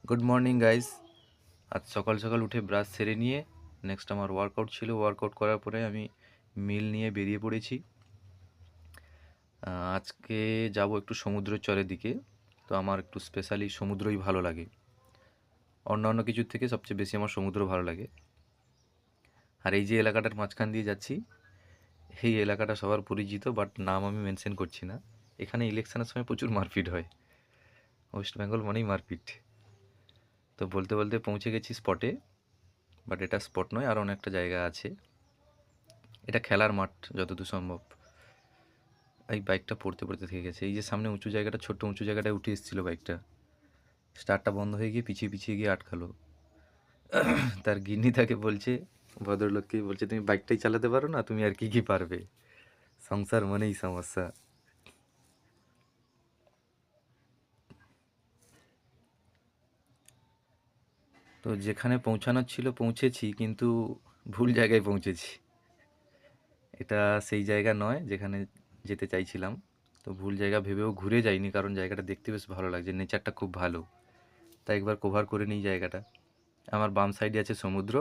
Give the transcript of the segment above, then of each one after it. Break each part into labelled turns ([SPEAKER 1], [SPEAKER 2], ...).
[SPEAKER 1] Good morning guys. আজ সকাল সকাল উঠে ব্রাশ সেরে নিয়ে নেক্সট আমার ওয়ার্কআউট ছিল। ওয়ার্কআউট করার পরে আমি মিল নিয়ে বেরিয়ে পড়েছি। আজকে যাব একটু সমুদ্রের চরের দিকে। তো আমার একটু স্পেশালি সমুদ্রই ভালো লাগে। অন্যান্য কিছুর থেকে সবচেয়ে বেশি আমার সমুদ্র ভালো লাগে। আর এই যে এলাকাটার মাঝখান দিয়ে যাচ্ছি, এই এলাকাটা সবার পরিচিত, বাট নাম আমি মেনশন করছি না। এখানে ইলেকশনের সময় প্রচুর মারপিট হয়। ওয়েস্ট বেঙ্গল মানেই মারপিট। তো বলতে বলতে পৌঁছে গেছি স্পটে। বাট এটা স্পট নয়, আর অনেকটা জায়গা আছে। এটা খেলার মাঠ যতদূর সম্ভব। এই বাইকটা পড়তে পড়তে থেকে গেছে। এই যে সামনে উঁচু জায়গাটা, ছোট্ট উঁচু জায়গাটায় উঠে এসেছিল বাইকটা। স্টার্টটা বন্ধ হয়ে গিয়ে পিছিয়ে পিছিয়ে গিয়ে আটকালো। তার গিন্নি তাকে বলছে, ভদ্রলোককে বলছে, তুমি বাইকটাই চালাতে পারো না, তুমি আর কি কি পারবে? সংসার মানেই সমস্যা। তো যেখানে পৌঁছানোর ছিল পৌঁছেছি, কিন্তু ভুল জায়গায় পৌঁছেছি। এটা সেই জায়গা নয় যেখানে যেতে চাইছিলাম। তো ভুল জায়গা ভেবেও ঘুরে যাইনি, কারণ জায়গাটা দেখতে বেশ ভালো লাগছে, নেচারটা খুব ভালো। তাই একবার কভার করে নিই জায়গাটা। আমার বাম সাইডে আছে সমুদ্র,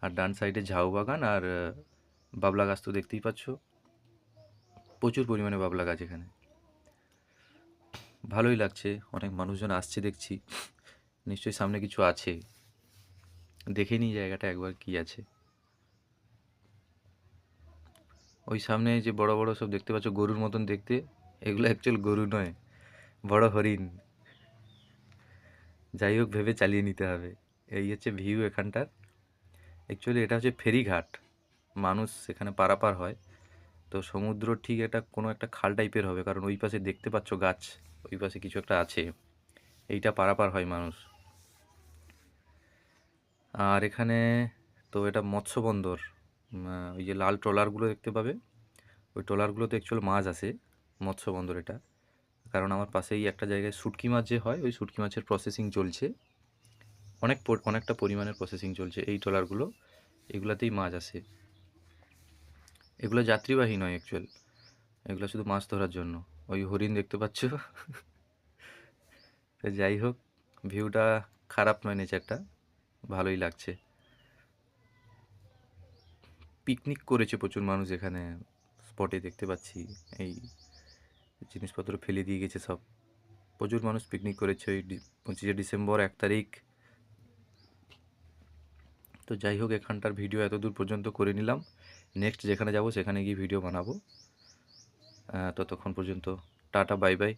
[SPEAKER 1] আর ডান সাইডে ঝাউ বাগান, আর বাবলা গাছ তো দেখতেই পাচ্ছ। প্রচুর পরিমাণে বাবলা গাছ এখানে। ভালোই লাগছে, অনেক মানুষজন আসছে দেখছি। নিশ্চয়ই সামনে কিছু আছে। দেখে নিই জায়গাটা একবার কি আছে। ওই সামনে যে বড় বড় সব দেখতে পাচ্ছ গরুর মতন দেখতে, এগুলো অ্যাকচুয়াল গরু নয়, বড় হরিণ। যাই হোক, ভেবে চালিয়ে নিতে হবে। এই হচ্ছে ভিউ এখানটার। অ্যাকচুয়ালি এটা হচ্ছে ফেরিঘাট, মানুষ সেখানে পারাপার হয়। তো সমুদ্র ঠিক এটা কোনো একটা খাল টাইপের হবে, কারণ ওই পাশে দেখতে পাচ্ছ গাছ, ওই পাশে কিছু একটা আছে। এইটা পারাপার হয় মানুষ। আর এখানে তো এটা মৎস্য বন্দর। ওই যে লাল ট্রলারগুলো দেখতে পাবে, ওই ট্রলারগুলোতে অ্যাকচুয়াল মাছ আসে। মৎস্য বন্দর এটা। কারণ আমার পাশেই একটা জায়গায় শুটকি মাছ যে হয়, ওই শুটকি মাছের প্রসেসিং চলছে। অনেকটা পরিমাণের প্রসেসিং চলছে এই ট্রলারগুলো, এগুলাতেই মাছ আসে। এগুলো যাত্রীবাহী নয় অ্যাকচুয়াল, এগুলো শুধু মাছ ধরার জন্য। ওই হরিণ দেখতে পাচ্ছ। তো যাই হোক, ভিউটা খারাপ নয়, নেচারটা ভালোই লাগছে। পিকনিক করেছে প্রচুর মানুষ এখানে, স্পটে দেখতে পাচ্ছি। এই জিনিসপত্র ফেলে দিয়ে গেছে সব। প্রচুর মানুষ পিকনিক করেছে ওই 25শে ডিসেম্বর, 1 তারিখ। তো যাই হোক, এখানটার ভিডিও এত দূর পর্যন্ত করে নিলাম। নেক্সট যেখানে যাব সেখানে গিয়ে ভিডিও বানাবো। ততক্ষণ পর্যন্ত টাটা, বাই বাই।